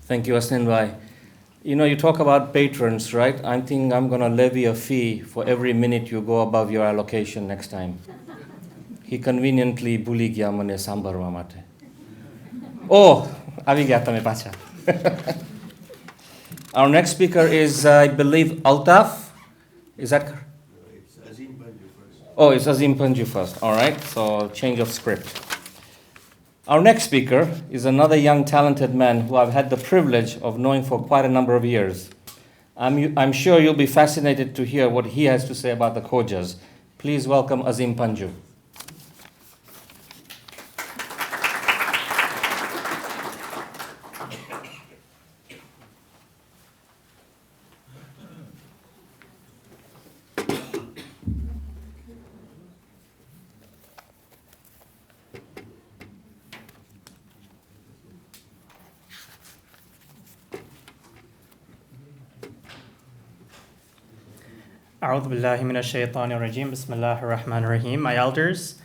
Thank you, Asnin Bhai. You know, you talk about patrons, right? I think I'm going to levy a fee for every minute you go above your allocation next time. He conveniently bhuli gya mane sambarwa mate. Oh, avi gaya tame pacha. Our next speaker is, I believe, Altaf. Is that correct? It's Azim Panju first. Oh, it's Azim Panju first. All right, so change of script. Our next speaker is another young, talented man who I've had the privilege of knowing for quite a number of years. I'm sure you'll be fascinated to hear what he has to say about the Khojas. Please welcome Azim Panju. A'udhu billahi minash shaitanir rajim. Bismillahir rahmanir rahim. My elders,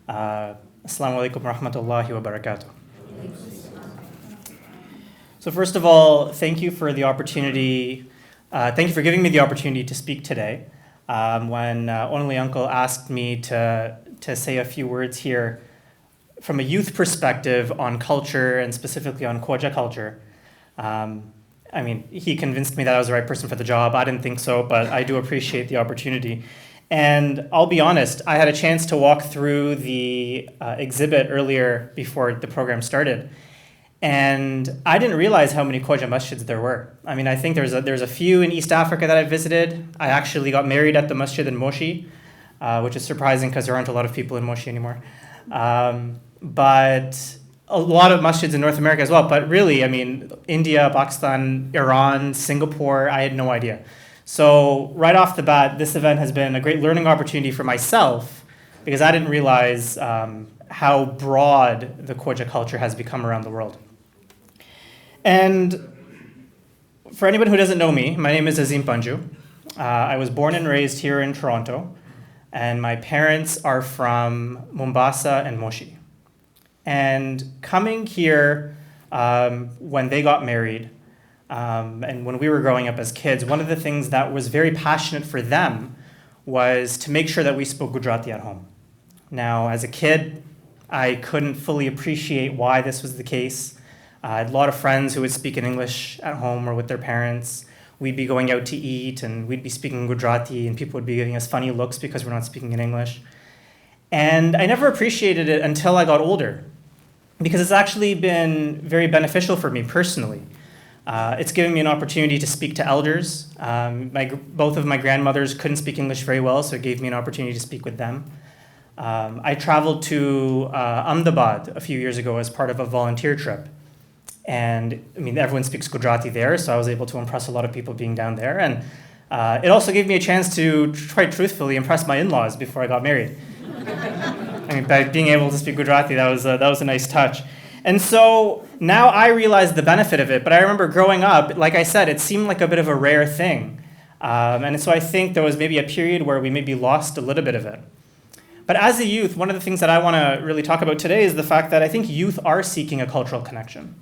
assalamu alaikum rahmatullahi wa barakatuh. So first of all, thank you for the opportunity. Thank you for giving me the opportunity to speak today. When Only Uncle asked me to say a few words here from a youth perspective on culture and specifically on Khoja culture, I mean, he convinced me that I was the right person for the job. I didn't think so, but I do appreciate the opportunity. And I'll be honest, I had a chance to walk through the exhibit earlier before the program started. And I didn't realize how many Khoja masjids there were. I mean, I think there's a few in East Africa that I visited. I actually got married at the masjid in Moshi, which is surprising because there aren't a lot of people in Moshi anymore. But a lot of masjids in North America as well, but really, I mean, India, Pakistan, Iran, Singapore, I had no idea. So right off the bat, this event has been a great learning opportunity for myself because I didn't realize how broad the Khoja culture has become around the world. And for anyone who doesn't know me, my name is Azim Panju. I was born and raised here in Toronto, and my parents are from Mombasa and Moshi. And coming here when they got married and when we were growing up as kids, one of the things that was very passionate for them was to make sure that we spoke Gujarati at home. Now, as a kid, I couldn't fully appreciate why this was the case. I had a lot of friends who would speak in English at home or with their parents. We'd be going out to eat and we'd be speaking Gujarati and people would be giving us funny looks because we're not speaking in English. And I never appreciated it until I got older, because it's actually been very beneficial for me personally. It's given me an opportunity to speak to elders. Both of my grandmothers couldn't speak English very well, so it gave me an opportunity to speak with them. I traveled to Ahmedabad a few years ago as part of a volunteer trip. And I mean, everyone speaks Gujarati there, so I was able to impress a lot of people being down there. And it also gave me a chance to, quite truthfully, impress my in-laws before I got married. I mean, by being able to speak Gujarati, that was a nice touch. And so now I realize the benefit of it, but I remember growing up, like I said, it seemed like a bit of a rare thing. And so I think there was maybe a period where we maybe lost a little bit of it. But as a youth, one of the things that I want to really talk about today is the fact that I think youth are seeking a cultural connection.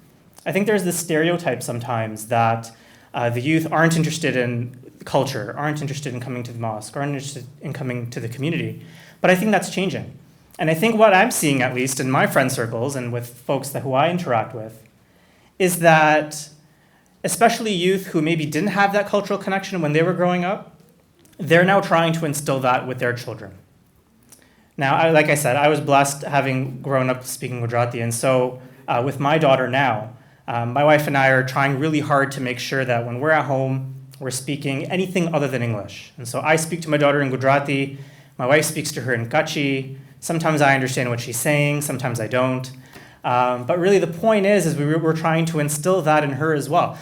I think there's this stereotype sometimes that the youth aren't interested in culture, aren't interested in coming to the mosque, aren't interested in coming to the community. But I think that's changing. And I think what I'm seeing, at least in my friend circles and with folks who I interact with, is that especially youth who maybe didn't have that cultural connection when they were growing up, they're now trying to instill that with their children. Now, like I said, I was blessed having grown up speaking Gujarati, and so with my daughter now, my wife and I are trying really hard to make sure that when we're at home, we're speaking anything other than English. And so I speak to my daughter in Gujarati, my wife speaks to her in Kutchi. Sometimes I understand what she's saying, sometimes I don't. But really the point is we're trying to instill that in her as well.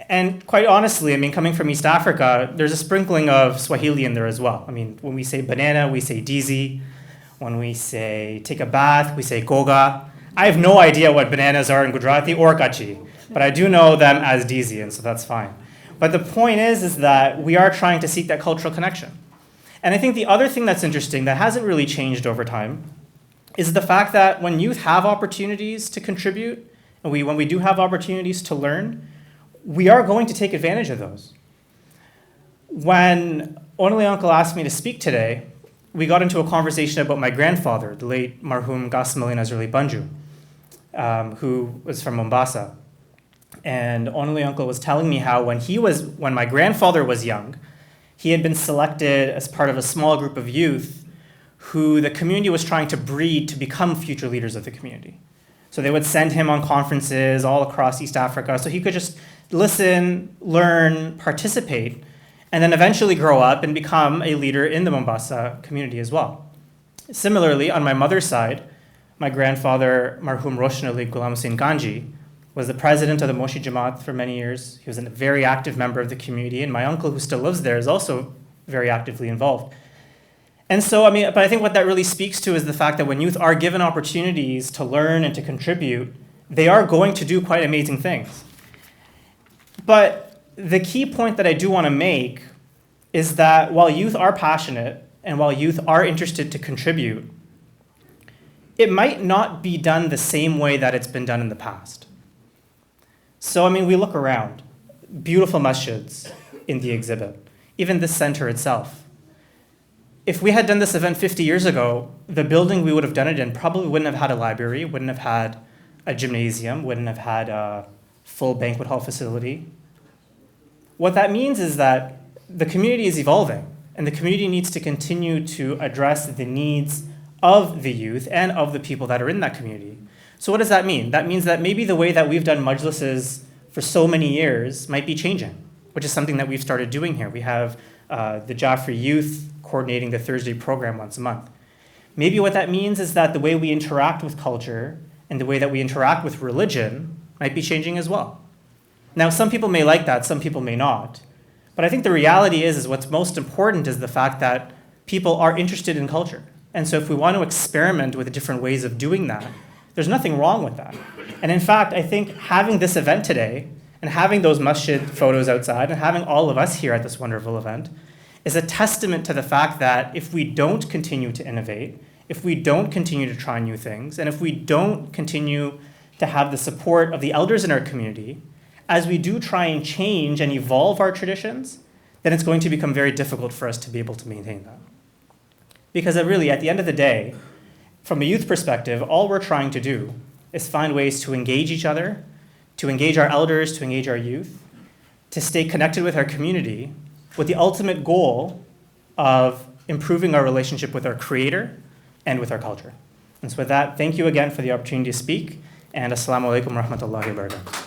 And quite honestly, I mean, coming from East Africa, there's a sprinkling of Swahili in there as well. I mean, when we say banana, we say dizi. When we say take a bath, we say koga. I have no idea what bananas are in Gujarati or Kutchi, but I do know them as dizi, and so that's fine. But the point is that we are trying to seek that cultural connection. And I think the other thing that's interesting that hasn't really changed over time is the fact that when youth have opportunities to contribute, and when we do have opportunities to learn, we are going to take advantage of those. When Only Uncle asked me to speak today, we got into a conversation about my grandfather, the late marhum Gasmalin Azruli Panju, who was from Mombasa. And Only Uncle was telling me how when my grandfather was young, he had been selected as part of a small group of youth who the community was trying to breed to become future leaders of the community. So they would send him on conferences all across East Africa so he could just listen, learn, participate, and then eventually grow up and become a leader in the Mombasa community as well. Similarly, on my mother's side, my grandfather, marhum Roshan Ali Ghulam Hussain Ganji, was the president of the Moshi Jamaat for many years. He was a very active member of the community, and my uncle, who still lives there, is also very actively involved. And so, but I think what that really speaks to is the fact that when youth are given opportunities to learn and to contribute, they are going to do quite amazing things. But the key point that I do want to make is that while youth are passionate and while youth are interested to contribute, it might not be done the same way that it's been done in the past. So, we look around. Beautiful masjids in the exhibit, even this center itself. If we had done this event 50 years ago, the building we would have done it in probably wouldn't have had a library, wouldn't have had a gymnasium, wouldn't have had a full banquet hall facility. What that means is that the community is evolving, and the community needs to continue to address the needs of the youth and of the people that are in that community. So what does that mean? That means that maybe the way that we've done majlises for so many years might be changing, which is something that we've started doing here. We have the Jaffrey Youth coordinating the Thursday program once a month. Maybe what that means is that the way we interact with culture and the way that we interact with religion might be changing as well. Now, some people may like that, some people may not. But I think the reality is what's most important is the fact that people are interested in culture. And so if we want to experiment with different ways of doing that, there's nothing wrong with that. And in fact, I think having this event today and having those masjid photos outside and having all of us here at this wonderful event is a testament to the fact that if we don't continue to innovate, if we don't continue to try new things, and if we don't continue to have the support of the elders in our community, as we do try and change and evolve our traditions, then it's going to become very difficult for us to be able to maintain that. Because really, at the end of the day, from a youth perspective, all we're trying to do is find ways to engage each other, to engage our elders, to engage our youth, to stay connected with our community, with the ultimate goal of improving our relationship with our Creator and with our culture. And so with that, thank you again for the opportunity to speak, and Assalamu alaikum wa rahmatullahi wa barakatuh.